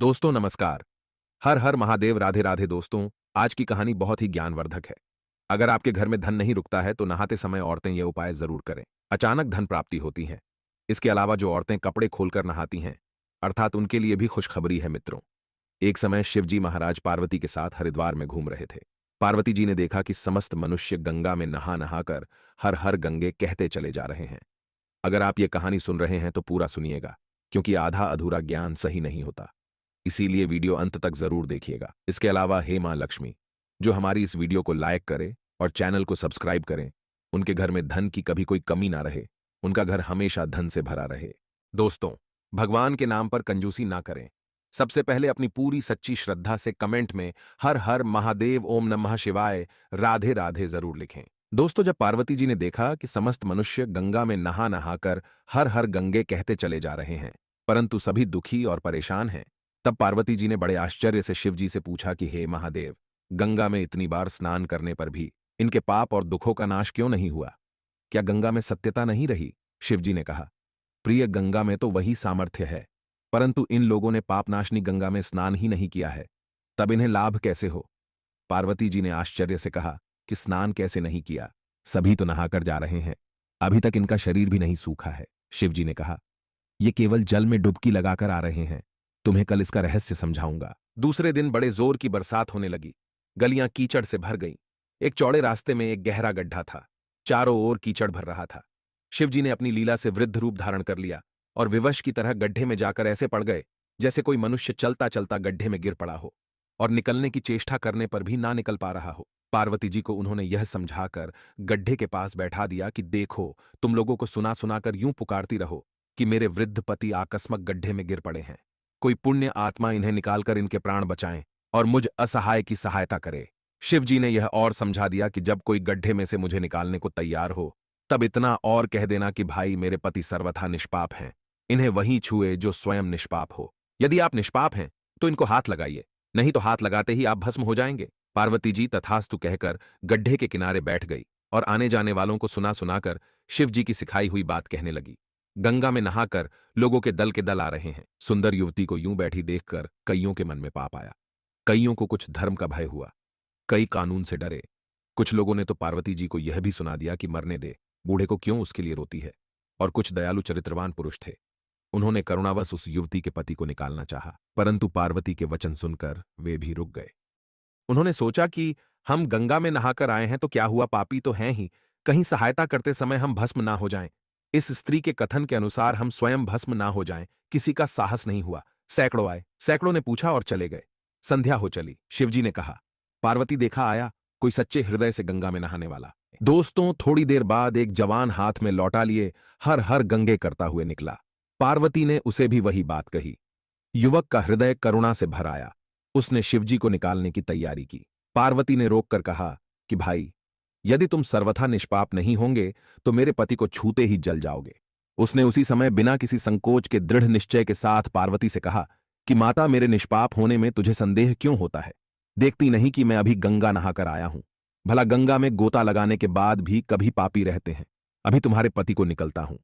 दोस्तों नमस्कार। हर हर महादेव, राधे राधे। दोस्तों, आज की कहानी बहुत ही ज्ञानवर्धक है। अगर आपके घर में धन नहीं रुकता है तो नहाते समय औरतें ये उपाय जरूर करें। अचानक धन प्राप्ति होती है। इसके अलावा जो औरतें कपड़े खोलकर नहाती हैं, अर्थात उनके लिए भी खुशखबरी है मित्रों। एक समय शिवजी महाराज पार्वती के साथ हरिद्वार में घूम रहे थे। पार्वती जी ने देखा कि समस्त मनुष्य गंगा में नहा नहाकर हर हर गंगे कहते चले जा रहे हैं। अगर आप ये कहानी सुन रहे हैं तो पूरा सुनिएगा, क्योंकि आधा अधूरा ज्ञान सही नहीं होता। इसीलिए वीडियो अंत तक जरूर देखिएगा। इसके अलावा हे मां लक्ष्मी, जो हमारी इस वीडियो को लाइक करे और चैनल को सब्सक्राइब करें, उनके घर में धन की कभी कोई कमी ना रहे, उनका घर हमेशा धन से भरा रहे। दोस्तों, भगवान के नाम पर कंजूसी ना करें। सबसे पहले अपनी पूरी सच्ची श्रद्धा से कमेंट में हर हर महादेव, ओम नमः शिवाय, राधे राधे जरूर लिखें। दोस्तों, जब पार्वती जी ने देखा कि समस्त मनुष्य गंगा में नहा नहाकर हर हर गंगे कहते चले जा रहे हैं, परंतु सभी दुखी और परेशान हैं, तब पार्वती जी ने बड़े आश्चर्य से शिव जी से पूछा कि हे महादेव, गंगा में इतनी बार स्नान करने पर भी इनके पाप और दुखों का नाश क्यों नहीं हुआ? क्या गंगा में सत्यता नहीं रही? शिव जी ने कहा, प्रिय, गंगा में तो वही सामर्थ्य है, परंतु इन लोगों ने पापनाशनी गंगा में स्नान ही नहीं किया है, तब इन्हें लाभ कैसे हो? पार्वती जी ने आश्चर्य से कहा कि स्नान कैसे नहीं किया? सभी तो नहाकर जा रहे हैं, अभी तक इनका शरीर भी नहीं सूखा है। शिव जी ने कहा, ये केवल जल में डुबकी लगाकर आ रहे हैं, तुम्हें कल इसका रहस्य समझाऊंगा। दूसरे दिन बड़े जोर की बरसात होने लगी। गलियां कीचड़ से भर गईं। एक चौड़े रास्ते में एक गहरा गड्ढा था। चारों ओर कीचड़ भर रहा था। शिवजी ने अपनी लीला से वृद्ध रूप धारण कर लिया और विवश की तरह गड्ढे में जाकर ऐसे पड़ गए जैसे कोई मनुष्य चलता चलता गड्ढे में गिर पड़ा हो और निकलने की चेष्टा करने पर भी ना निकल पा रहा हो। पार्वती जी को उन्होंने यह समझाकर गड्ढे के पास बैठा दिया कि देखो, तुम लोगों को सुना सुनाकर यूं पुकारती रहो कि मेरे वृद्ध पति आकस्मक गड्ढे में गिर पड़े हैं। कोई पुण्य आत्मा इन्हें निकालकर इनके प्राण बचाएं और मुझ असहाय की सहायता करे। शिव जी ने यह और समझा दिया कि जब कोई गड्ढे में से मुझे निकालने को तैयार हो, तब इतना और कह देना कि भाई, मेरे पति सर्वथा निष्पाप हैं, इन्हें वही छुए जो स्वयं निष्पाप हो। यदि आप निष्पाप हैं तो इनको हाथ लगाइए, नहीं तो हाथ लगाते ही आप भस्म हो जाएंगे। पार्वती जी तथास्तु कहकर गड्ढे के किनारे बैठ गई और आने जाने वालों को सुना सुनाकर शिव जी की सिखाई हुई बात कहने लगी। गंगा में नहाकर लोगों के दल आ रहे हैं। सुंदर युवती को यूं बैठी देखकर कईयों के मन में पाप आया। कईयों को कुछ धर्म का भय हुआ, कई कानून से डरे। कुछ लोगों ने तो पार्वती जी को यह भी सुना दिया कि मरने दे, बूढ़े को क्यों उसके लिए रोती है। और कुछ दयालु चरित्रवान पुरुष थे, उन्होंने करुणावश उस युवती के पति को निकालना चाहा, परंतु पार्वती के वचन सुनकर वे भी रुक गए। उन्होंने सोचा कि हम गंगा में नहाकर आए हैं तो क्या हुआ, पापी तो हैं ही, कहीं सहायता करते समय हम भस्म ना हो जाएं। इस स्त्री के कथन के अनुसार हम स्वयं भस्म ना हो जाएं। किसी का साहस नहीं हुआ। सैकड़ों आए, सैकड़ों ने पूछा और चले गए। संध्या हो चली। शिवजी ने कहा, पार्वती, देखा आया कोई सच्चे हृदय से गंगा में नहाने वाला। दोस्तों, थोड़ी देर बाद एक जवान हाथ में लौटा लिए हर हर गंगे करता हुए निकला। पार्वती ने उसे भी वही बात कही। युवक का हृदय करुणा से भर आया। उसने शिवजी को निकालने की तैयारी की। पार्वती ने रोककर कहा कि भाई, यदि तुम सर्वथा निष्पाप नहीं होंगे तो मेरे पति को छूते ही जल जाओगे। उसने उसी समय बिना किसी संकोच के दृढ़ निश्चय के साथ पार्वती से कहा कि माता, मेरे निष्पाप होने में तुझे संदेह क्यों होता है? देखती नहीं कि मैं अभी गंगा नहाकर आया हूं। भला गंगा में गोता लगाने के बाद भी कभी पापी रहते हैं। अभी तुम्हारे पति को निकलता हूं।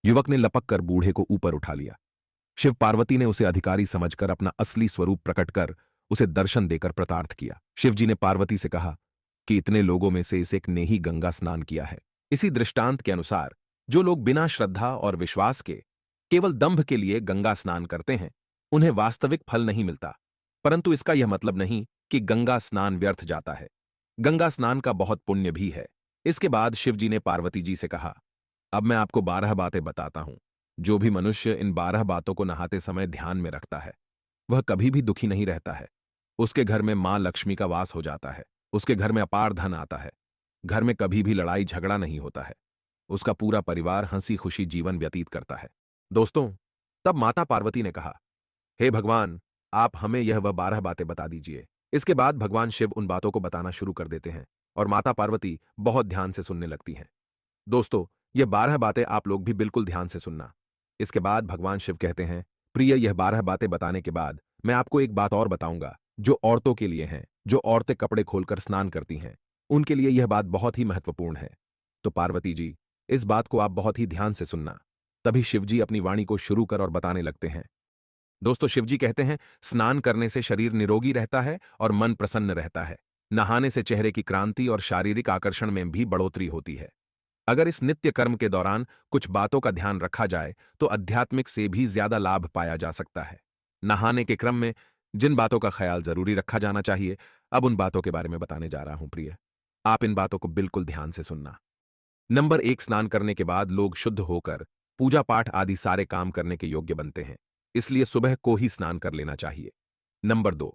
युवक ने लपक कर बूढ़े को ऊपर उठा लिया। शिव पार्वती ने उसे अधिकारी समझकर अपना असली स्वरूप प्रकट कर उसे दर्शन देकर प्रतार्थ किया। शिवजी ने पार्वती से कहा कि इतने लोगों में से इस एक ने ही गंगा स्नान किया है। इसी दृष्टांत के अनुसार जो लोग बिना श्रद्धा और विश्वास के केवल दंभ के लिए गंगा स्नान करते हैं, उन्हें वास्तविक फल नहीं मिलता। परंतु इसका यह मतलब नहीं कि गंगा स्नान व्यर्थ जाता है। गंगा स्नान का बहुत पुण्य भी है। इसके बाद शिवजी ने पार्वती जी से कहा, अब मैं आपको 12 बातें बताता हूं। जो भी मनुष्य इन 12 बातों को नहाते समय ध्यान में रखता है, वह कभी भी दुखी नहीं रहता है। उसके घर में मां लक्ष्मी का वास हो जाता है। उसके घर में अपार धन आता है। घर में कभी भी लड़ाई झगड़ा नहीं होता है। उसका पूरा परिवार हंसी खुशी जीवन व्यतीत करता है। दोस्तों, तब माता पार्वती ने कहा, हे भगवान, आप हमें यह वह 12 बातें बता दीजिए। इसके बाद भगवान शिव उन बातों को बताना शुरू कर देते हैं और माता पार्वती बहुत ध्यान से सुनने लगती हैं। दोस्तों, ये 12 बातें आप लोग भी बिल्कुल ध्यान से सुनना। इसके बाद भगवान शिव कहते हैं, प्रिय, यह 12 बातें बताने के बाद मैं आपको एक बात और बताऊंगा जो औरतों के लिए है। जो औरतें कपड़े खोलकर स्नान करती हैं, उनके लिए यह बात बहुत ही महत्वपूर्ण है। तो पार्वती जी, इस बात को आप बहुत ही ध्यान से सुनना। तभी शिवजी अपनी वाणी को शुरू कर और बताने लगते हैं। दोस्तों, शिवजी कहते हैं स्नान करने से शरीर निरोगी रहता है और मन प्रसन्न रहता है। नहाने से चेहरे की क्रांति और शारीरिक आकर्षण में भी बढ़ोतरी होती है। अगर इस नित्य कर्म के दौरान कुछ बातों का ध्यान रखा जाए तो आध्यात्मिक से भी ज्यादा लाभ पाया जा सकता है। नहाने के क्रम में जिन बातों का ख्याल जरूरी रखा जाना चाहिए, अब उन बातों के बारे में बताने जा रहा हूं प्रिय। आप इन बातों को बिल्कुल ध्यान से सुनना। नंबर 1, स्नान करने के बाद लोग शुद्ध होकर पूजा पाठ आदि सारे काम करने के योग्य बनते हैं, इसलिए सुबह को ही स्नान कर लेना चाहिए। नंबर 2,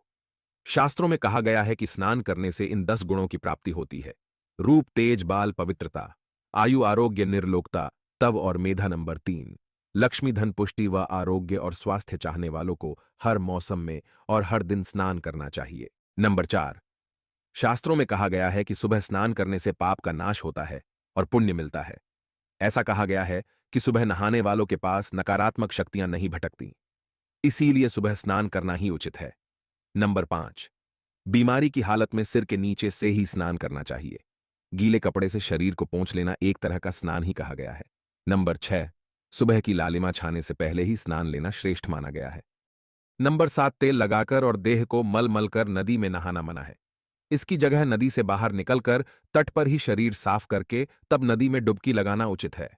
शास्त्रों में कहा गया है कि स्नान करने से इन 10 गुणों की प्राप्ति होती है: रूप, तेज, बाल, पवित्रता, आयु, आरोग्य, निर्लोकता, तव और मेधा। नंबर 3, लक्ष्मी, धन, पुष्टि व आरोग्य और स्वास्थ्य चाहने वालों को हर मौसम में और हर दिन स्नान करना चाहिए। नंबर 4, शास्त्रों में कहा गया है कि सुबह स्नान करने से पाप का नाश होता है और पुण्य मिलता है। ऐसा कहा गया है कि सुबह नहाने वालों के पास नकारात्मक शक्तियां नहीं भटकती, इसीलिए सुबह स्नान करना ही उचित है। नंबर 5, बीमारी की हालत में सिर के नीचे से ही स्नान करना चाहिए। गीले कपड़े से शरीर को पोंछ लेना एक तरह का स्नान ही कहा गया है। नंबर 6, सुबह की लालिमा छाने से पहले ही स्नान लेना श्रेष्ठ माना गया है। नंबर 7, तेल लगाकर और देह को मल मल कर नदी में नहाना मना है। इसकी जगह नदी से बाहर निकलकर तट पर ही शरीर साफ करके तब नदी में डुबकी लगाना उचित है।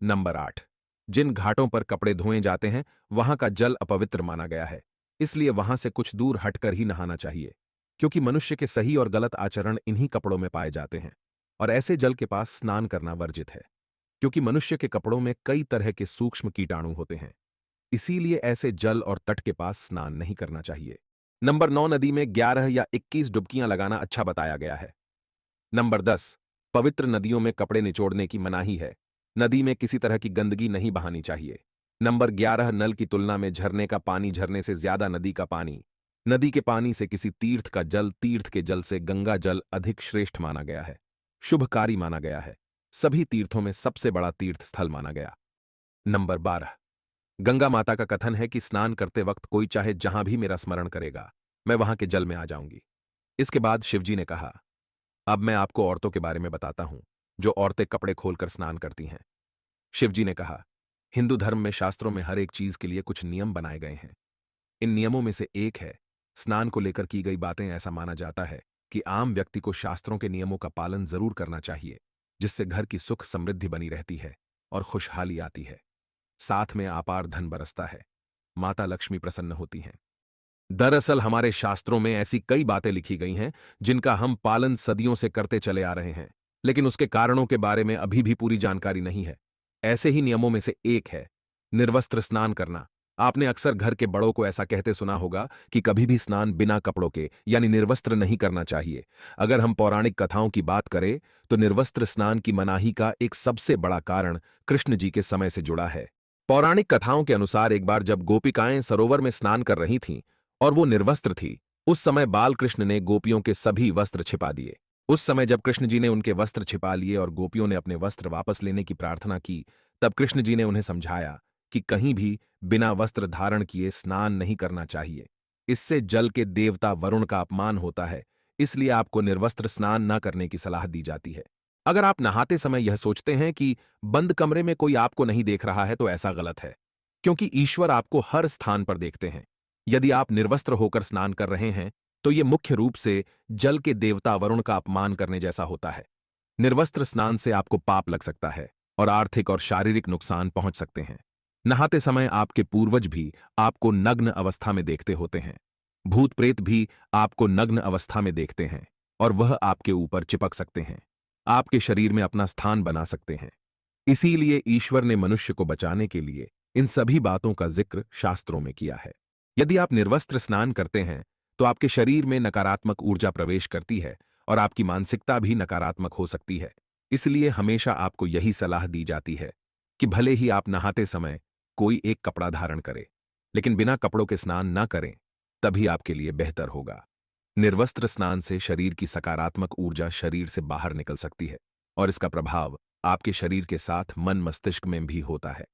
नंबर 8, जिन घाटों पर कपड़े धोए जाते हैं वहां का जल अपवित्र माना गया है, इसलिए वहां से कुछ दूर हटकर ही नहाना चाहिए, क्योंकि मनुष्य के सही और गलत आचरण इन्हीं कपड़ों में पाए जाते हैं और ऐसे जल के पास स्नान करना वर्जित है, क्योंकि मनुष्य के कपड़ों में कई तरह के सूक्ष्म कीटाणु होते हैं। इसीलिए ऐसे जल और तट के पास स्नान नहीं करना चाहिए। नंबर 9, नदी में 11 या 21 डुबकियां लगाना अच्छा बताया गया है। नंबर 10, पवित्र नदियों में कपड़े निचोड़ने की मनाही है। नदी में किसी तरह की गंदगी नहीं बहानी चाहिए। नंबर 11, नल की तुलना में झरने का पानी झरने से ज्यादा नदी का पानी, नदी के पानी से किसी तीर्थ का जल तीर्थ के जल से गंगा जल अधिक श्रेष्ठ माना गया है, शुभकारी माना गया है, सभी तीर्थों में सबसे बड़ा तीर्थ स्थल माना गया। नंबर 12, गंगा माता का कथन है कि स्नान करते वक्त कोई चाहे जहां भी मेरा स्मरण करेगा, मैं वहां के जल में आ जाऊंगी। इसके बाद शिवजी ने कहा, अब मैं आपको औरतों के बारे में बताता हूं, जो औरतें कपड़े खोलकर स्नान करती हैं। शिवजी ने कहा, हिंदू धर्म में शास्त्रों में हर एक चीज के लिए कुछ नियम बनाए गए हैं। इन नियमों में से एक है स्नान को लेकर की गई बातें। ऐसा माना जाता है कि आम व्यक्ति को शास्त्रों के नियमों का पालन जरूर करना चाहिए, जिससे घर की सुख समृद्धि बनी रहती है और खुशहाली आती है, साथ में अपार धन बरसता है, माता लक्ष्मी प्रसन्न होती हैं। दरअसल हमारे शास्त्रों में ऐसी कई बातें लिखी गई हैं जिनका हम पालन सदियों से करते चले आ रहे हैं, लेकिन उसके कारणों के बारे में अभी भी पूरी जानकारी नहीं है। ऐसे ही नियमों में से एक है निर्वस्त्र स्नान करना। आपने अक्सर घर के बड़ों को ऐसा कहते सुना होगा कि कभी भी स्नान बिना कपड़ों के यानी निर्वस्त्र नहीं करना चाहिए। अगर हम पौराणिक कथाओं की बात करें तो निर्वस्त्र स्नान की मनाही का एक सबसे बड़ा कारण कृष्ण जी के समय से जुड़ा है। पौराणिक कथाओं के अनुसार एक बार जब गोपिकाएं सरोवर में स्नान कर रही थीं और वो निर्वस्त्र थी, उस समय बाल कृष्ण ने गोपियों के सभी वस्त्र छिपा दिए। उस समय जब कृष्ण जी ने उनके वस्त्र छिपा लिए और गोपियों ने अपने वस्त्र वापस लेने की प्रार्थना की, तब कृष्ण जी ने उन्हें समझाया कि कहीं भी बिना वस्त्र धारण किए स्नान नहीं करना चाहिए। इससे जल के देवता वरुण का अपमान होता है, इसलिए आपको निर्वस्त्र स्नान न करने की सलाह दी जाती है। अगर आप नहाते समय यह सोचते हैं कि बंद कमरे में कोई आपको नहीं देख रहा है तो ऐसा गलत है, क्योंकि ईश्वर आपको हर स्थान पर देखते हैं। यदि आप निर्वस्त्र होकर स्नान कर रहे हैं तो यह मुख्य रूप से जल के देवता वरुण का अपमान करने जैसा होता है। निर्वस्त्र स्नान से आपको पाप लग सकता है और आर्थिक और शारीरिक नुकसान पहुंच सकते हैं। नहाते समय आपके पूर्वज भी आपको नग्न अवस्था में देखते होते हैं। भूत प्रेत भी आपको नग्न अवस्था में देखते हैं और वह आपके ऊपर चिपक सकते हैं, आपके शरीर में अपना स्थान बना सकते हैं। इसीलिए ईश्वर ने मनुष्य को बचाने के लिए इन सभी बातों का जिक्र शास्त्रों में किया है। यदि आप निर्वस्त्र स्नान करते हैं तो आपके शरीर में नकारात्मक ऊर्जा प्रवेश करती है और आपकी मानसिकता भी नकारात्मक हो सकती है। इसलिए हमेशा आपको यही सलाह दी जाती है कि भले ही आप नहाते समय कोई एक कपड़ा धारण करे, लेकिन बिना कपड़ों के स्नान न करें, तभी आपके लिए बेहतर होगा। निर्वस्त्र स्नान से शरीर की सकारात्मक ऊर्जा शरीर से बाहर निकल सकती है और इसका प्रभाव आपके शरीर के साथ मन मस्तिष्क में भी होता है।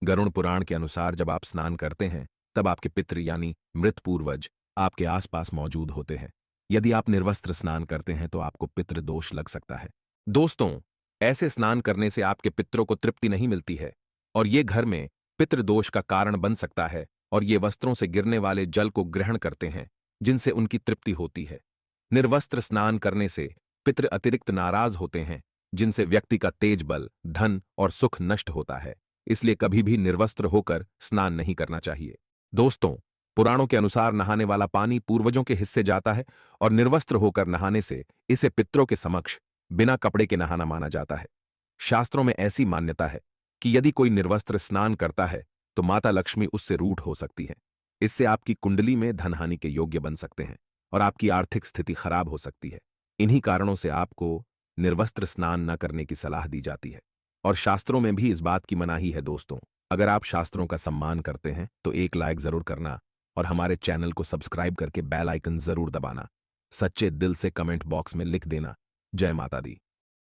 गरुड़ पुराण के अनुसार जब आप स्नान करते हैं तब आपके पितृ यानी मृत पूर्वज आपके आसपास मौजूद होते हैं। यदि आप निर्वस्त्र स्नान करते हैं तो आपको पितृ दोष लग सकता है। दोस्तों, ऐसे स्नान करने से आपके पितरों को तृप्ति नहीं मिलती है और ये घर में पितृदोष का कारण बन सकता है और ये वस्त्रों से गिरने वाले जल को ग्रहण करते हैं, जिनसे उनकी तृप्ति होती है। निर्वस्त्र स्नान करने से पितृ अतिरिक्त नाराज होते हैं, जिनसे व्यक्ति का तेज बल, धन और सुख नष्ट होता है। इसलिए कभी भी निर्वस्त्र होकर स्नान नहीं करना चाहिए। दोस्तों, पुराणों के अनुसार नहाने वाला पानी पूर्वजों के हिस्से जाता है और निर्वस्त्र होकर नहाने से इसे पितरों के समक्ष बिना कपड़े के नहाना माना जाता है। शास्त्रों में ऐसी मान्यता है कि यदि कोई निर्वस्त्र स्नान करता है तो माता लक्ष्मी उससे रूठ हो सकती है। इससे आपकी कुंडली में धनहानि के योग्य बन सकते हैं और आपकी आर्थिक स्थिति खराब हो सकती है। इन्हीं कारणों से आपको निर्वस्त्र स्नान न करने की सलाह दी जाती है और शास्त्रों में भी इस बात की मनाही है। दोस्तों, अगर आप शास्त्रों का सम्मान करते हैं तो एक लाइक जरूर करना और हमारे चैनल को सब्सक्राइब करके बेल आइकन जरूर दबाना। सच्चे दिल से कमेंट बॉक्स में लिख देना, जय माता दी।